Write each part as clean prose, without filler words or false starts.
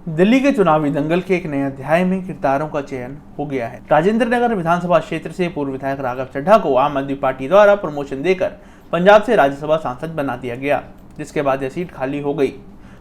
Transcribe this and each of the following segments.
दिल्ली के चुनावी दंगल के एक नए अध्याय में किरदारों का चयन हो गया है। राजेंद्र नगर विधानसभा क्षेत्र से पूर्व विधायक राघव चड्ढा को आम आदमी पार्टी द्वारा प्रमोशन देकर पंजाब से राज्यसभा सांसद बना दिया गया, जिसके बाद यह सीट खाली हो गई।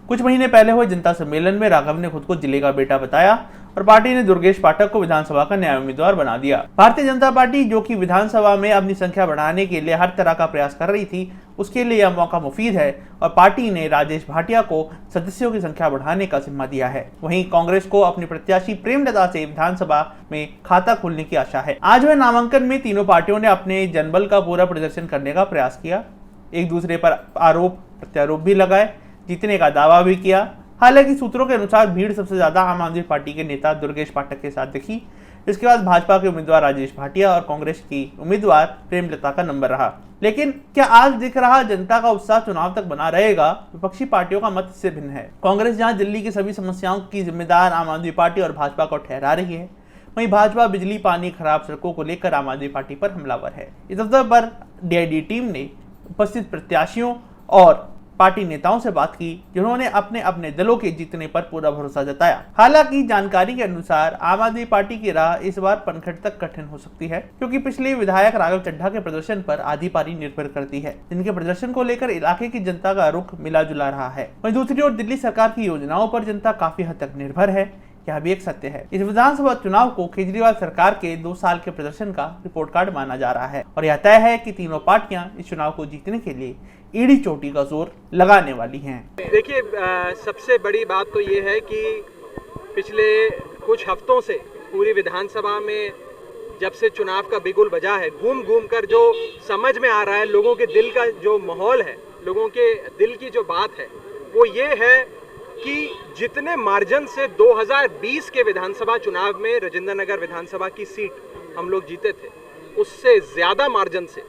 कुछ महीने पहले हुए जनता सम्मेलन में राघव ने खुद को जिले का बेटा बताया और पार्टी ने दुर्गेश पाठक को विधानसभा का नया उम्मीदवार बना दिया। भारतीय जनता पार्टी, जो कि विधानसभा में अपनी संख्या बढ़ाने के लिए हर तरह का प्रयास कर रही थी, उसके लिए यह मौका मुफीद है और पार्टी ने राजेश भाटिया को सदस्यों की संख्या बढ़ाने का जिम्मा दिया है। वहीं कांग्रेस को अपनी प्रत्याशी प्रेमलता से विधानसभा में खाता खोलने की आशा है। आज हुए नामांकन में तीनों पार्टियों ने अपने जनबल का पूरा प्रदर्शन करने का प्रयास किया, एक दूसरे पर आरोप प्रत्यारोप भी लगाए, जीतने का दावा भी किया। हालांकि सूत्रों के अनुसार भीड़ सबसे ज्यादा आम आदमी पार्टी के नेता दुर्गेश पाठक के साथ दिखी। इसके बाद भाजपा के उम्मीदवार राजेश भाटिया और कांग्रेस की उम्मीदवार प्रेमलता का नंबर रहा। लेकिन क्या आज दिख रहा जनता का उत्साह चुनाव तक बना रहेगा? विपक्षी पार्टियों का मत इससे भिन्न है। कांग्रेस जहां दिल्ली की सभी समस्याओं की जिम्मेदार आम आदमी पार्टी और भाजपा को ठहरा रही है, वहीं भाजपा बिजली, पानी, खराब सड़कों को लेकर आम आदमी पार्टी पर हमलावर है। इस अवसर पर डीआईडी टीम ने उपस्थित प्रत्याशियों और पार्टी नेताओं से बात की, जिन्होंने अपने अपने दलों के जीतने पर पूरा भरोसा जताया। हालांकि जानकारी के अनुसार आम आदमी पार्टी की राह इस बार पनघट तक कठिन हो सकती है, क्योंकि पिछले विधायक राघव चड्ढा के प्रदर्शन पर आधी पारी निर्भर करती है, जिनके प्रदर्शन को लेकर इलाके की जनता का रुख मिला जुला रहा है। वहीं दूसरी ओर दिल्ली सरकार की योजनाओं पर जनता काफी हद तक निर्भर है। यह भी एक सत्य है। इस विधानसभा चुनाव को केजरीवाल सरकार के 2 साल के प्रदर्शन का रिपोर्ट कार्ड माना जा रहा है और यह तय है कि तीनों पार्टियां इस चुनाव को जीतने के लिए एड़ी चोटी का जोर लगाने वाली हैं। देखिए, सबसे बड़ी बात तो ये है कि पिछले कुछ हफ्तों से पूरी विधानसभा में जब से चुनाव का बिगुल बजा है, घूम घूम कर जो समझ में आ रहा है, लोगों के दिल का जो माहौल है, लोगों के दिल की जो बात है, वो ये है कि जितने मार्जिन से 2020 के विधानसभा चुनाव में राजेंद्र नगर विधानसभा की सीट हम लोग जीते थे, उससे ज्यादा मार्जिन से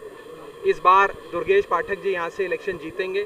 इस बार दुर्गेश पाठक जी यहाँ से इलेक्शन जीतेंगे,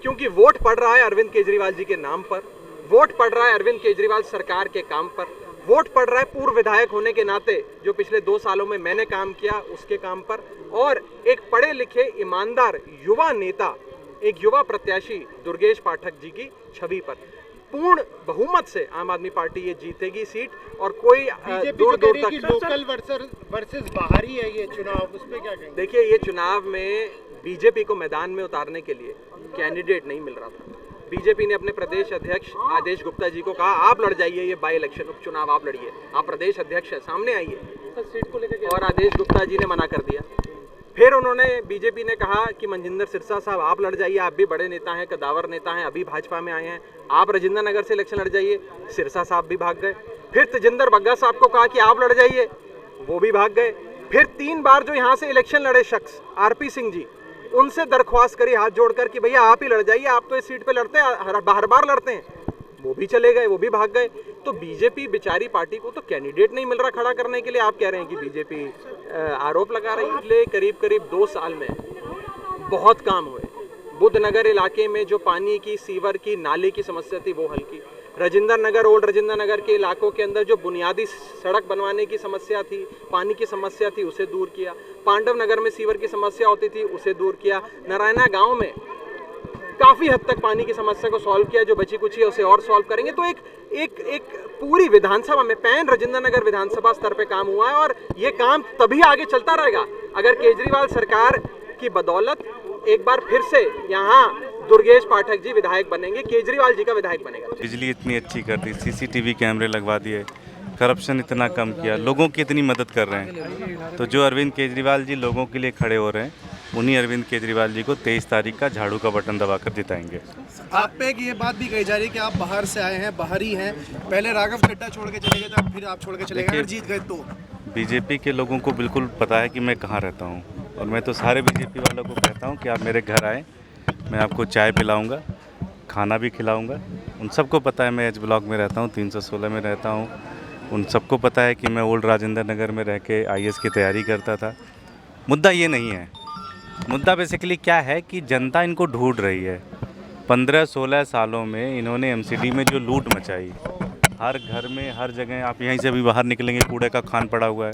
क्योंकि वोट पड़ रहा है अरविंद केजरीवाल जी के नाम पर, वोट पड़ रहा है अरविंद केजरीवाल सरकार के काम पर, वोट पड़ रहा है पूर्व विधायक होने के नाते जो पिछले 2 सालों में मैंने काम किया उसके काम पर, और एक पढ़े लिखे ईमानदार युवा नेता, एक युवा प्रत्याशी दुर्गेश पाठक जी की छवि पर। पूर्ण बहुमत से आम आदमी पार्टी ये जीतेगी सीट, और कोई दूर दूर तक लोकल वर्सेस बाहरी है ये चुनाव, उस पे क्या कहेंगे? देखिए, ये चुनाव में बीजेपी को मैदान में उतारने के लिए कैंडिडेट नहीं मिल रहा था। बीजेपी ने अपने प्रदेश अध्यक्ष आदेश गुप्ता जी को कहा, आप लड़ जाइए ये बाई इलेक्शन उपचुनाव, आप लड़िए, आप प्रदेश अध्यक्ष है, सामने आइए सीट को लेकर, और आदेश गुप्ता जी ने मना कर दिया। फिर उन्होंने बीजेपी ने कहा कि मनजिंदर सिरसा साहब आप लड़ जाइए, आप भी बड़े नेता हैं, कदावर नेता हैं, अभी भाजपा में आए हैं, आप राजेंद्र नगर से इलेक्शन लड़ जाइए। सिरसा साहब भी भाग गए। फिर तेजिंदर बग्गा साहब को कहा कि आप लड़ जाइए, वो भी भाग गए। फिर 3 बार जो यहाँ से इलेक्शन लड़े शख्स आरपी सिंह जी, उनसे दरख्वास्त करी हाथ जोड़कर कि भैया आप ही लड़ जाइए, आप तो इस सीट पे लड़ते हैं, हर बार लड़ते हैं, वो भी चले गए, वो भी भाग गए। तो बीजेपी बेचारी पार्टी को तो कैंडिडेट नहीं मिल रहा खड़ा करने के लिए। आप कह रहे हैं कि बीजेपी आरोप लगा रही है। पिछले करीब 2 साल में बहुत काम हुए। बुद्धनगर इलाके में जो पानी की, सीवर की, नाले की समस्या थी वो हल की। राजेंद्र नगर, ओल्ड राजेंद्र नगर के इलाकों के अंदर जो बुनियादी सड़क बनवाने की समस्या थी, पानी की समस्या थी, उसे दूर किया। पांडव नगर में सीवर की समस्या होती थी, उसे दूर किया। नारायणा गांव में काफी हद तक पानी की समस्या को सॉल्व किया, जो बची कुछ है उसे और सॉल्व करेंगे। तो एक पूरी विधानसभा में पैन राजेंद्र नगर विधानसभा स्तर पे काम हुआ है, और ये काम तभी आगे चलता रहेगा अगर केजरीवाल सरकार की बदौलत एक बार फिर से यहाँ दुर्गेश पाठक जी विधायक बनेंगे, केजरीवाल जी का विधायक बनेगा। बिजली इतनी अच्छी कर दी, सीसीटीवी कैमरे लगवा दिए, करप्शन इतना कम किया, लोगों की इतनी मदद कर रहे हैं। तो जो अरविंद केजरीवाल जी लोगों के लिए खड़े हो रहे हैं, उन्हीं अरविंद केजरीवाल जी को 23 तारीख का झाड़ू का बटन दबाकर जिताएंगे। आप पे ये बात भी कही जा रही है कि आप बाहर से आए हैं, बाहरी हैं, पहले राघव चड्ढा छोड़ के चले गए थे, फिर आप छोड़ के चले गए, अगर जीत गए तो? बीजेपी के लोगों को बिल्कुल पता है कि मैं कहाँ रहता हूँ, और मैं तो सारे बीजेपी वालों को कहता हूँ कि आप मेरे घर आएँ, मैं आपको चाय पिलाऊँगा, खाना भी खिलाऊँगा। उन सबको पता है मैं एच ब्लॉक में रहता हूँ, 316 में रहता हूँ। उन सबको पता है कि मैं ओल्ड राजेंद्र नगर में रह के IAS की तैयारी करता था। मुद्दा ये नहीं है। मुद्दा बेसिकली क्या है कि जनता इनको ढूंढ रही है। 15-16 सालों में इन्होंने MCD में जो लूट मचाई, हर घर में, हर जगह, आप यहीं से भी बाहर निकलेंगे कूड़े का खान पड़ा हुआ है।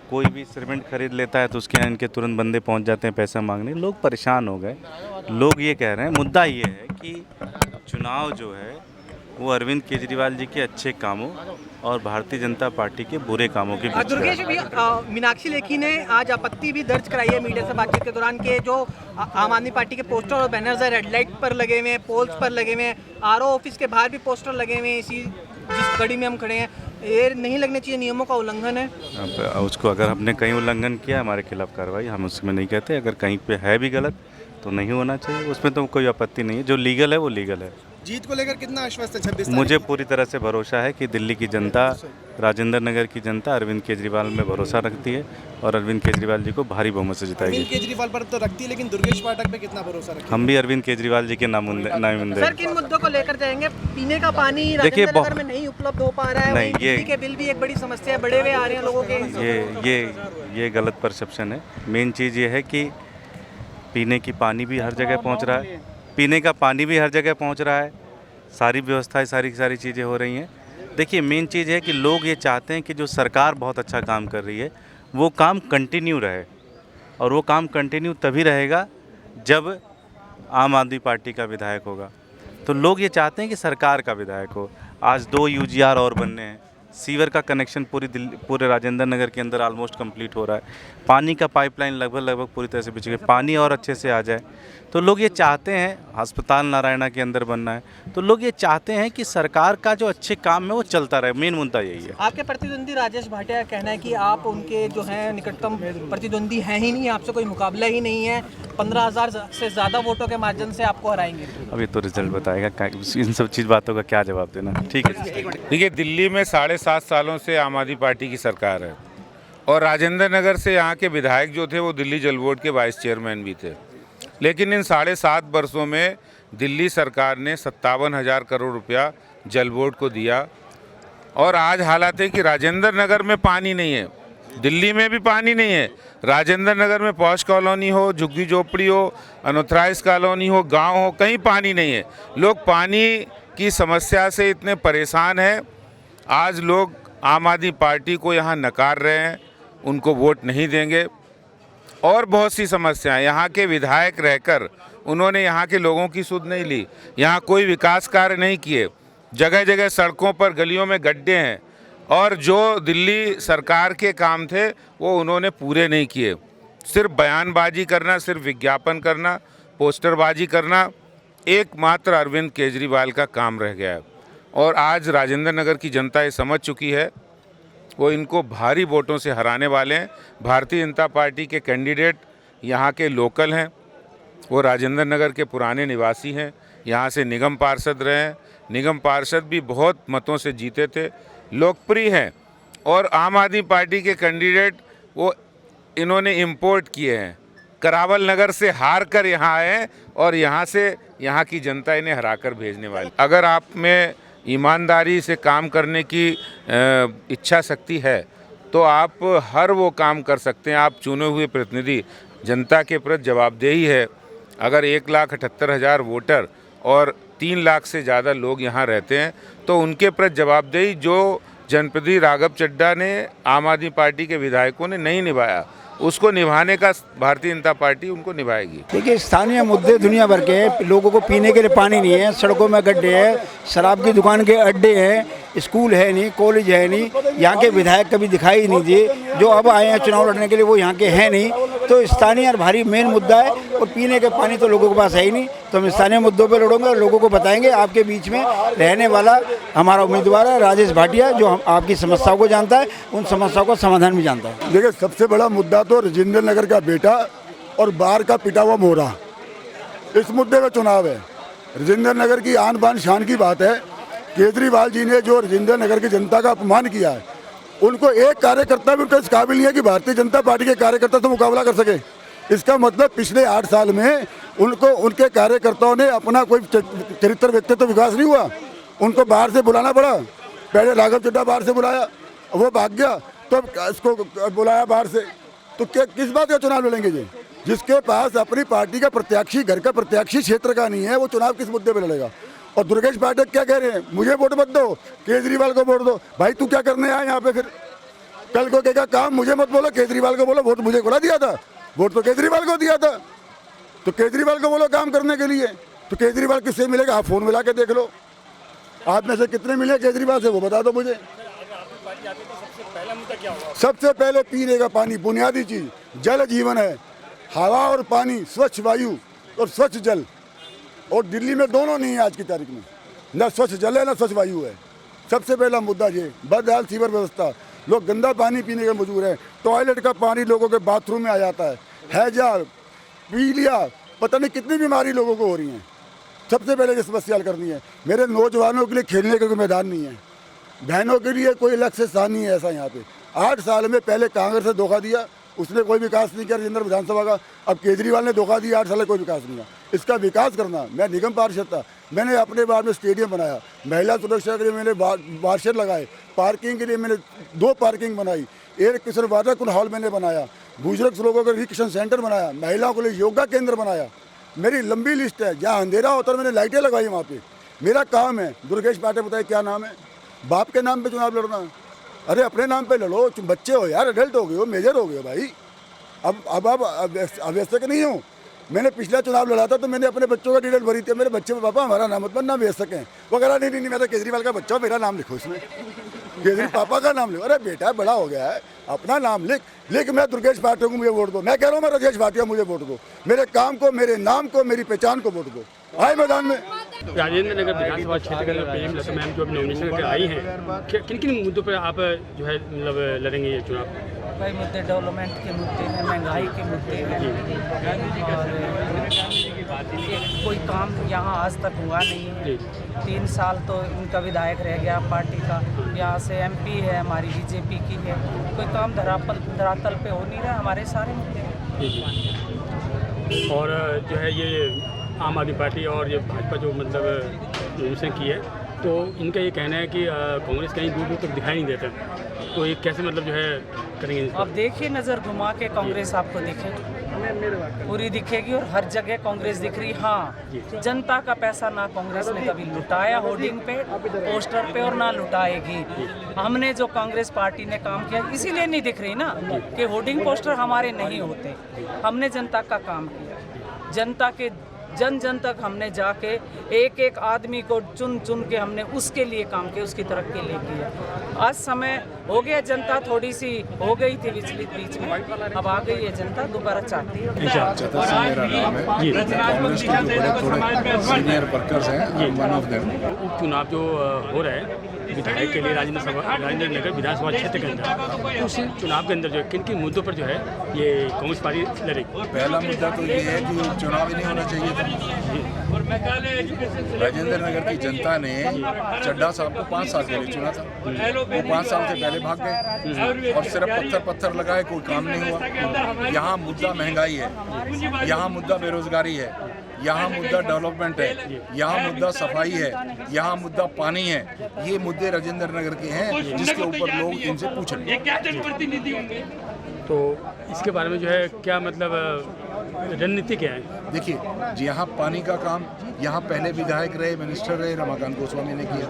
कोई भी सीमेंट खरीद लेता है तो उसके यहाँ इनके तुरंत बंदे पहुँच जाते हैं पैसा मांगने। लोग परेशान हो गए। लोग ये कह रहे हैं, मुद्दा ये है कि चुनाव जो है वो अरविंद केजरीवाल जी के अच्छे कामों और भारतीय जनता पार्टी के बुरे कामों के बीच दुर्गेश भी मीनाक्षी लेखी ने आज आपत्ति भी दर्ज कराई है मीडिया से बातचीत के दौरान के जो आम आदमी पार्टी के पोस्टर और बैनर्स है रेड लाइट पर लगे हुए हैं, पोल्स पर लगे हुए हैं, आरओ ऑफिस के बाहर भी पोस्टर लगे हुए हैं, इसी जिस कड़ी में हम खड़े हैं, ये नहीं लगने चाहिए, नियमों का उल्लंघन है। अब उसको अगर हमने कहीं उल्लंघन किया हमारे खिलाफ कार्रवाई, हम उसमें नहीं कहते। अगर कहीं पे है भी गलत तो नहीं होना चाहिए, उसमें तो कोई आपत्ति नहीं है। जो लीगल है वो लीगल है। जीत को लेकर कितना आश्वस्त है 26 मुझे पूरी तरह से भरोसा है कि दिल्ली की जनता, राजेंद्र नगर की जनता अरविंद केजरीवाल में भरोसा रखती है और अरविंद केजरीवाल जी को भारी बहुमत से जिताएगी। अरविंद केजरीवाल पर तो रखती है, लेकिन दुर्गेश पाठक पे कितना भरोसा रखती है? हम भी अरविंद केजरीवाल जी के नामुमंदे। सर किन मुद्दों को लेकर जाएंगे? पीने का पानी राजेंद्र नगर में नहीं उपलब्ध हो पा रहा है, नहीं, बिजली के बिल भी एक बड़ी समस्या है, बड़े हुए आ रहे हैं लोगों के। ये गलत परसेप्शन है। मेन चीज़ ये है कि पीने की पानी भी हर जगह पहुंच रहा है, पीने का पानी भी हर जगह पहुंच रहा है, सारी व्यवस्थाएं सारी चीज़ें हो रही हैं। देखिए मेन चीज़ है कि लोग ये चाहते हैं कि जो सरकार बहुत अच्छा काम कर रही है वो काम कंटिन्यू रहे, और वो काम कंटिन्यू तभी रहेगा जब आम आदमी पार्टी का विधायक होगा। तो लोग ये चाहते हैं कि सरकार का विधायक हो। आज 2 UGR और बनने हैं, सीवर का कनेक्शन पूरे राजेंद्र नगर के अंदर ऑलमोस्ट कंप्लीट हो रहा है, पानी का पाइपलाइन लगभग पूरी तरह से बिछ गई, पानी और अच्छे से आ जाए। तो लोग ये चाहते हैं, अस्पताल नारायणा के अंदर बनना है, तो लोग ये चाहते हैं कि सरकार का जो अच्छे काम है वो चलता रहे। मेन मुद्दा यही है। आपके प्रतिद्वंदी राजेश भाटिया का कहना है कि आप उनके जो हैं निकटतम प्रतिद्वंदी हैं ही नहीं, आपसे कोई मुकाबला ही नहीं है, 15,000 से ज़्यादा वोटों के माध्यम से आपको हराएंगे। अब ये तो रिजल्ट बताएगा, इन सब चीज़ बातों का क्या जवाब देना। ठीक है। देखिए दिल्ली में 7.5 सालों से आम आदमी पार्टी की सरकार है, और राजेंद्र नगर से यहाँ के विधायक जो थे वो दिल्ली जल बोर्ड के वाइस चेयरमैन भी थे। लेकिन इन 7.5 वर्षों में दिल्ली सरकार ने 57,000 करोड़ रुपया जल बोर्ड को दिया, और आज हालात है कि राजेंद्र नगर में पानी नहीं है, दिल्ली में भी पानी नहीं है। राजेंद्र नगर में पॉश कॉलोनी हो, झुग्गी झोपड़ी हो, अनऑथराइज कॉलोनी हो, गांव हो, कहीं पानी नहीं है। लोग पानी की समस्या से इतने परेशान हैं। आज लोग आम आदमी पार्टी को यहाँ नकार रहे हैं, उनको वोट नहीं देंगे। और बहुत सी समस्याएं, यहाँ के विधायक रहकर उन्होंने यहाँ के लोगों की सुध नहीं ली, यहाँ कोई विकास कार्य नहीं किए, जगह जगह सड़कों पर गलियों में गड्ढे हैं, और जो दिल्ली सरकार के काम थे वो उन्होंने पूरे नहीं किए। सिर्फ बयानबाजी करना, सिर्फ विज्ञापन करना, पोस्टरबाजी करना एकमात्र अरविंद केजरीवाल का काम रह गया है। और आज राजेंद्र नगर की जनता ये समझ चुकी है, वो इनको भारी वोटों से हराने वाले हैं। भारतीय जनता पार्टी के कैंडिडेट यहाँ के लोकल हैं, वो राजेंद्र नगर के पुराने निवासी हैं, यहाँ से निगम पार्षद रहे हैं, निगम पार्षद भी बहुत मतों से जीते थे, लोकप्रिय हैं। और आम आदमी पार्टी के कैंडिडेट वो इन्होंने इंपोर्ट किए हैं, करावल नगर से हार कर यहाँ आए हैं, और यहाँ से यहाँ की जनता इन्हें हराकर भेजने वाली। अगर आप में ईमानदारी से काम करने की इच्छा शक्ति है तो आप हर वो काम कर सकते हैं। आप चुने हुए प्रतिनिधि, जनता के प्रति जवाबदेही है। अगर 1,78,000 वोटर और 3 लाख से ज़्यादा लोग यहाँ रहते हैं तो उनके प्रति जवाबदेही जो जनप्रतिनिधि राघव चड्ढा ने, आम आदमी पार्टी के विधायकों ने नहीं निभाया, उसको निभाने का भारतीय जनता पार्टी उनको निभाएगी। देखिए स्थानीय मुद्दे दुनिया भर के हैं। लोगों को पीने के लिए पानी नहीं है, सड़कों में गड्ढे हैं, शराब की दुकान के अड्डे हैं, स्कूल है नहीं, कॉलेज है नहीं, यहाँ के विधायक कभी दिखाई नहीं दिए। जो अब आए हैं चुनाव लड़ने के लिए वो यहाँ के हैं नहीं। तो स्थानीय और भारी मेन मुद्दा है, और पीने के पानी तो लोगों के पास है ही नहीं। तो हम स्थानीय मुद्दों पर लड़ोगे और लोगों को बताएंगे। आपके बीच में रहने वाला हमारा उम्मीदवार है राजेश भाटिया, जो हम आपकी समस्याओं को जानता है, उन समस्याओं का समाधान भी जानता है। देखिए सबसे बड़ा मुद्दा तो राजेंद्र नगर का बेटा और बाहर का पिटा हुआ मोहरा, इस मुद्दे का चुनाव है। राजेंद्र नगर की आन बान शान की बात है। केजरीवाल जी ने जो राजेंद्र नगर की जनता का अपमान किया है, उनको एक कार्यकर्ता भी उनका इस काबिल नहीं है कि भारतीय जनता पार्टी के कार्यकर्ता से मुकाबला कर सके। इसका मतलब पिछले 8 साल में उनको, उनके कार्यकर्ताओं ने अपना कोई चरित्र व्यक्तित्व विकास नहीं हुआ। उनको बाहर से बुलाना पड़ा। पहले राघव चड्ढा बाहर से बुलाया, वो भाग गया, तो इसको बुलाया बाहर से। तो किस बात का चुनाव लड़ेंगे जी? जिसके पास अपनी पार्टी का प्रत्याशी, घर का प्रत्याशी क्षेत्र का नहीं है, वो चुनाव किस मुद्दे पे लड़ेगा? और दुर्गेश पाठक क्या कह रहे हैं, मुझे वोट मत दो, केजरीवाल को वोट दो। भाई तू क्या करने आया यहाँ पे? फिर कल को कहेगा काम मुझे मत बोलो, केजरीवाल को बोलो। वोट मुझे थोड़ा दिया था, वोट तो केजरीवाल को दिया था। तो केजरीवाल को बोलो काम करने के लिए। तो केजरीवाल किससे मिलेगा? आप फोन मिला के देख लो। आप में से कितने मिले केजरीवाल से, वो बता दो मुझे। सबसे पहले पीने का पानी, बुनियादी चीज, जल जीवन है। हवा और पानी, स्वच्छ वायु और स्वच्छ जल, और दिल्ली में दोनों नहीं है आज की तारीख में, न स्वच्छ जल है न स्वच्छ वायु है। सबसे पहला मुद्दा ये बदहाल सीवर व्यवस्था, लोग गंदा पानी पीने के मजबूर हैं। टॉयलेट का पानी लोगों के बाथरूम में आ जाता है, हैजा, पीलिया, पता नहीं कितनी बीमारी लोगों को हो रही हैं। सबसे पहले ये समस्या हल करनी है। मेरे नौजवानों के लिए खेलने का कोई मैदान नहीं है, बहनों के लिए कोई अलग से स्थान नहीं है ऐसा यहाँ पे। 8 साल में पहले कांग्रेस ने धोखा दिया, उसने कोई विकास नहीं किया राजेंद्र विधानसभा का। अब केजरीवाल ने धोखा दिया, 8 साल में कोई विकास नहीं हुआ। इसका विकास करना, मैं निगम पार्षद था, मैंने अपने बार में स्टेडियम बनाया, महिला सुरक्षा के लिए मैंने वार्षद लगाए, पार्किंग के लिए मैंने 2 पार्किंग बनाई, एक किशोर वाटर कुन हॉल मैंने बनाया, बुजुर्ग लोगों का रिक्शन सेंटर बनाया, महिलाओं के लिए योगा केंद्र बनाया। मेरी लंबी लिस्ट है, जहाँ अंधेरा होता है मैंने लाइटें लगाई वहाँ पे। मेरा काम है। दुर्गेश पाठक बताइए क्या नाम है, बाप के नाम पे चुनाव लड़ना? अरे अपने नाम पे लड़ो, तुम बच्चे हो यार, अडल्ट हो गए हो, मेजर हो गए हो भाई। अब अवयस्क नहीं हूँ। मैंने पिछला चुनाव लड़ा था तो मैंने अपने बच्चों का डिटेल भरी थी, मेरे बच्चे में पापा हमारा नाम मत बनना, भेज सकें वगैरह। नहीं, मैं तो केजरीवाल का बच्चा हूँ, मेरा नाम लिखो इसमें, केजरीवाल पापा का नाम लिखो। अरे बेटा बड़ा हो गया है, अपना नाम लिख। मैं दुर्गेश पाठक को मुझे वोट दो। मैं कह रहा हूँ मैं राजेश भाटिया, मुझे वोट दो। मेरे काम को, मेरे नाम को, मेरी पहचान को वोट दो। आए मैदान में। राजेंद्र नगर विधानसभा क्षेत्र के अंदर प्रेमलता मैम जो अभी नॉमिनेशन करके आई हैं, किन किन मुद्दों पर आप जो है मतलब लड़ेंगे ये चुनाव? कई मुद्दे, डेवलपमेंट के मुद्दे हैं, महंगाई के मुद्दे हैं, और कोई काम यहाँ आज तक हुआ नहीं है। 3 साल तो इनका विधायक रह गया पार्टी का, यहाँ से MP है हमारी बीजेपी की है, कोई काम धरातल पे हो नहीं रहा। हमारे सारे मुद्दे हैं। और जो है ये आम आदमी पार्टी और ये भाजपा जो मतलब नॉमिनेशन की है, तो इनका ये कहना है कि कांग्रेस कहीं दूर दूर तक दिखाई नहीं देता, तो ये कैसे मतलब जो है करेंगे? अब देखिए नज़र घुमा के कांग्रेस आपको दिखे, पूरी दिखेगी और हर जगह कांग्रेस दिख रही। हाँ, जनता का पैसा ना कांग्रेस ने कभी लुटाया होर्डिंग पे, पोस्टर पे, और ना लुटाएगी। हमने जो कांग्रेस पार्टी ने काम किया इसीलिए नहीं दिख रही ना कि होर्डिंग पोस्टर हमारे नहीं होते। हमने जनता का काम किया, जनता के जन जन तक हमने जाके एक एक आदमी को चुन चुन के हमने उसके लिए काम किया, उसकी तरक्की के लिए किया। आज समय हो गया, जनता थोड़ी सी हो गई थी विचलित बीच में, अब आ गई है जनता, दोबारा चाहती है। उपचुनाव जो हो रहा है विधायक के लिए राजेंद्र नगर विधानसभा क्षेत्र के अंदर, उस चुनाव के अंदर जो है किन किन मुद्दों पर जो है ये कांग्रेस पार्टी लड़ेगी? पहला मुद्दा तो ये है कि चुनाव ही नहीं होना चाहिए था। राजेंद्र नगर की जनता ने चड्ढा साहब को 5 साल के लिए चुना था, वो 5 साल से पहले भाग गए और सिर्फ पत्थर लगाए, कोई काम नहीं हुआ। यहाँ मुद्दा महंगाई है, यहाँ मुद्दा बेरोजगारी है, यहाँ मुद्दा डेवलपमेंट है, यहाँ मुद्दा सफाई है, यहाँ मुद्दा पानी है। ये मुद्दे राजेंद्र नगर के हैं जिसके ऊपर लोग इनसे पूछ रहे हैं। तो इसके बारे में जो है क्या मतलब रणनीति क्या है? देखिए, यहाँ पानी का काम यहाँ पहले विधायक रहे, मिनिस्टर रहे, रमाकांत गोस्वामी ने किया।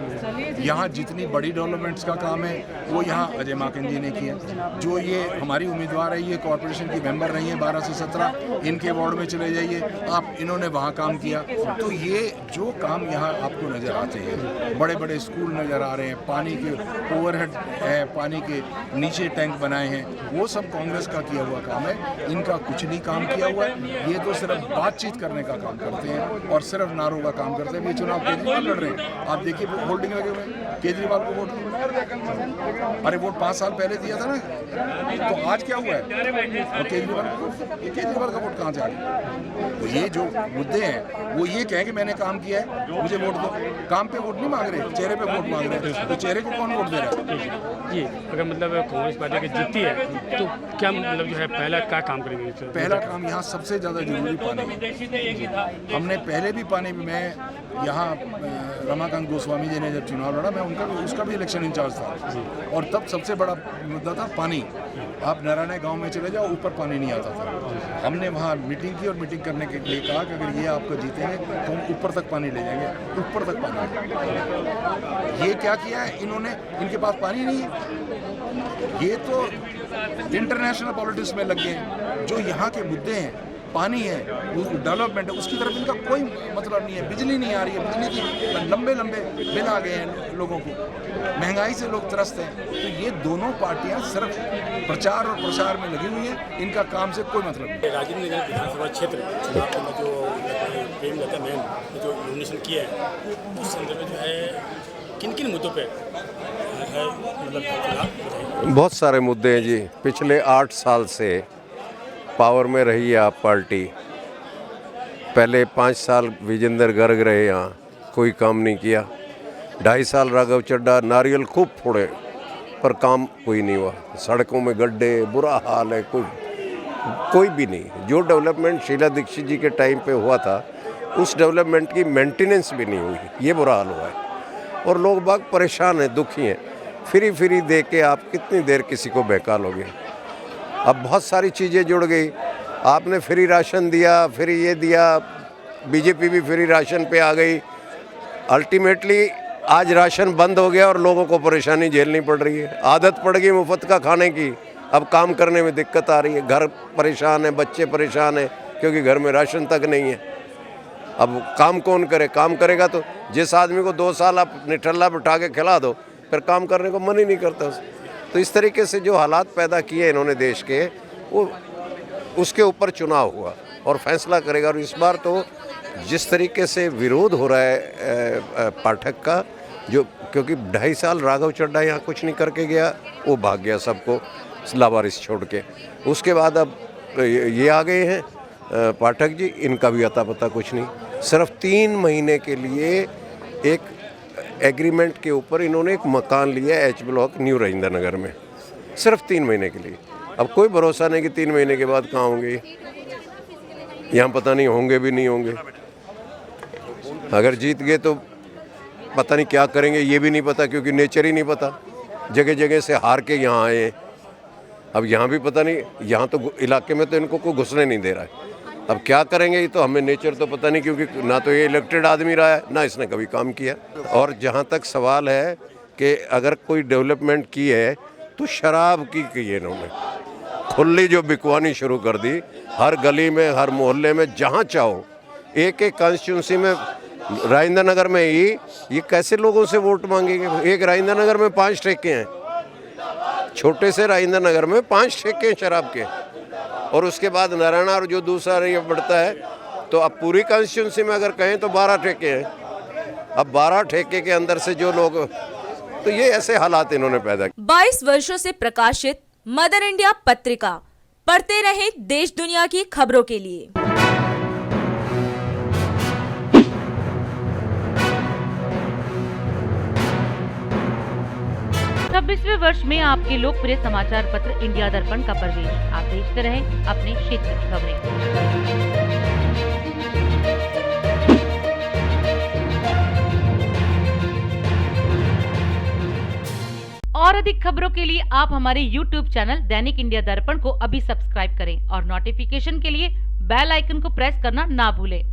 यहाँ जितनी बड़ी डेवलपमेंट्स का काम है वो यहाँ अजय माकन जी ने किया। जो ये हमारी उम्मीदवार है, ये कॉरपोरेशन की मेंबर रही हैं 12 से 17, इनके वार्ड में चले जाइए आप, इन्होंने वहाँ काम किया। तो ये जो काम यहाँ आपको नज़र आते हैं, बड़े बड़े स्कूल नज़र आ रहे हैं, पानी के ओवरहेड है, पानी के नीचे टैंक बनाए हैं, वो सब कांग्रेस का किया हुआ काम है। इनका कुछ नहीं काम किया हुआ है। ये तो सिर्फ बातचीत करने का काम करते हैं और सिर्फ नारों का काम करते हैं। ये चुनाव केजरीवाल लड़ रहे हैं, आप देखिए होल्डिंग लगे हुए हैं, केजरीवाल को वोट। अरे वोट 5 साल पहले दिया था ना, तो आज क्या हुआ है? और केजरीवाल का वोट कहाँ से आ गया? तो ये जो मुद्दे हैं वो ये कहें कि मैंने काम किया है, मुझे वोट दो। काम पे वोट नहीं मांग रहे, चेहरे पे वोट मांग रहे हैं। तो चेहरे को कौन वोट दे रहा है? जी, अगर मतलब कांग्रेस पार्टी की जीतती है तो क्या मतलब जो है पहला क्या काम करेंगे? पहला काम यहाँ सबसे ज़्यादा जरूरी पानी है। हमने पहले भी पानी में यहाँ रमाकांत गोस्वामी जी ने जब चुनाव लड़ा, मैं उसका भी इलेक्शन इंचार्ज था, और तब सबसे बड़ा मुद्दा था पानी। आप नारायण गांव में चले जाओ, ऊपर पानी नहीं आता था। हमने वहाँ मीटिंग की और मीटिंग करने के लिए कहा कि अगर ये आपको जीतेंगे तो हम ऊपर तक पानी ले जाएंगे, ऊपर तक पानी। ये क्या किया है इन्होंने? इनके पास पानी नहीं है। ये तो इंटरनेशनल पॉलिटिक्स में लग गए। जो यहाँ के मुद्दे हैं, पानी है, डेवलपमेंट है, उसकी तरफ इनका कोई मतलब नहीं है। बिजली नहीं आ रही है, बिजली की लंबे लंबे बिल आ गए हैं लोगों को, महंगाई से लोग त्रस्त हैं। तो ये दोनों पार्टियां सिर्फ प्रचार और प्रसार में लगी हुई हैं, इनका काम से कोई मतलब नहीं। राजेंद्र नगर विधानसभा क्षेत्र चुनाव में जो प्रेम लता मैन ने जो नॉमिनेशन किया है, उस संदर्भ में जो है किन किन मुद्दों पे है मतलब चुनाव? बहुत सारे मुद्दे हैं जी। पिछले 8 साल से पावर में रही है आप पार्टी। पहले 5 साल विजेंद्र गर्ग रहे, यहाँ कोई काम नहीं किया। 2.5 साल राघव चड्ढा नारियल खूब फोड़े पर काम कोई नहीं हुआ। सड़कों में गड्ढे, बुरा हाल है, कोई भी नहीं। जो डेवलपमेंट शीला दीक्षित जी के टाइम पे हुआ था, उस डेवलपमेंट की मेंटेनेंस भी नहीं हुई। ये बुरा हाल हुआ है और लोग बाग परेशान हैं, दुखी हैं। फ्री दे के आप कितनी देर किसी को बहकालोगे। अब बहुत सारी चीज़ें जुड़ गई। आपने फ्री राशन दिया, फ्री ये दिया, बीजेपी भी फ्री राशन पे आ गई। अल्टीमेटली आज राशन बंद हो गया और लोगों को परेशानी झेलनी पड़ रही है। आदत पड़ गई मुफ्त का खाने की, अब काम करने में दिक्कत आ रही है। घर परेशान है, बच्चे परेशान हैं क्योंकि घर में राशन तक नहीं है। अब काम कौन करे? काम करेगा तो जिस आदमी को 2 साल आप निठल्ला बिठा के खिला दो, फिर काम करने को मन ही नहीं करता। तो इस तरीके से जो हालात पैदा किए इन्होंने देश के, वो उसके ऊपर चुनाव हुआ और फैसला करेगा। और इस बार तो जिस तरीके से विरोध हो रहा है पाठक का, जो क्योंकि 2.5 साल राघव चड्ढा यहाँ कुछ नहीं करके गया, वो भाग गया सबको लावारिस छोड़ के। उसके बाद अब ये आ गए हैं पाठक जी, इनका भी अता पता कुछ नहीं। सिर्फ 3 महीने के लिए एक एग्रीमेंट के ऊपर इन्होंने एक मकान लिया H block new Rajendra Nagar में, सिर्फ 3 महीने के लिए। अब कोई भरोसा नहीं कि 3 महीने के बाद कहाँ होंगे, यहाँ पता नहीं होंगे भी नहीं होंगे। अगर जीत गए तो पता नहीं क्या करेंगे, ये भी नहीं पता, क्योंकि नेचर ही नहीं पता। जगह जगह से हार के यहाँ आए। अब यहाँ भी पता नहीं, यहाँ तो इलाके में तो इनको कोई घुसने नहीं दे रहा है। अब क्या करेंगे ये तो हमें नेचर तो पता नहीं, क्योंकि ना तो ये इलेक्टेड आदमी रहा है, ना इसने कभी काम किया। और जहाँ तक सवाल है कि अगर कोई डेवलपमेंट की है तो शराब की है इन्होंने। खुली जो बिकवानी शुरू कर दी, हर गली में, हर मोहल्ले में, जहाँ चाहो। एक कॉन्स्टिट्यूंसी में, राजेंद्र नगर में ही ये कैसे लोगों से वोट मांगेंगे? एक राजेंद्र नगर में 5 ठेके हैं, छोटे से राजेंद्र नगर में 5 ठेके हैं शराब के। और उसके बाद नारायणा और जो दूसरा ये बढ़ता है, तो अब पूरी कॉन्स्टिट्यूंसी में अगर कहें तो 12 ठेके हैं। अब 12 ठेके के अंदर से जो लोग, तो ये ऐसे हालात इन्होंने पैदा किए। 22 वर्षों से प्रकाशित मदर इंडिया पत्रिका, पढ़ते रहे देश दुनिया की खबरों के लिए। 26वें वर्ष में आपके लोकप्रिय समाचार पत्र इंडिया दर्पण का प्रवेश। आप देखते रहें अपने क्षेत्र की खबरें। और अधिक खबरों के लिए आप हमारे YouTube चैनल दैनिक इंडिया दर्पण को अभी सब्सक्राइब करें और नोटिफिकेशन के लिए बेल आइकन को प्रेस करना ना भूलें।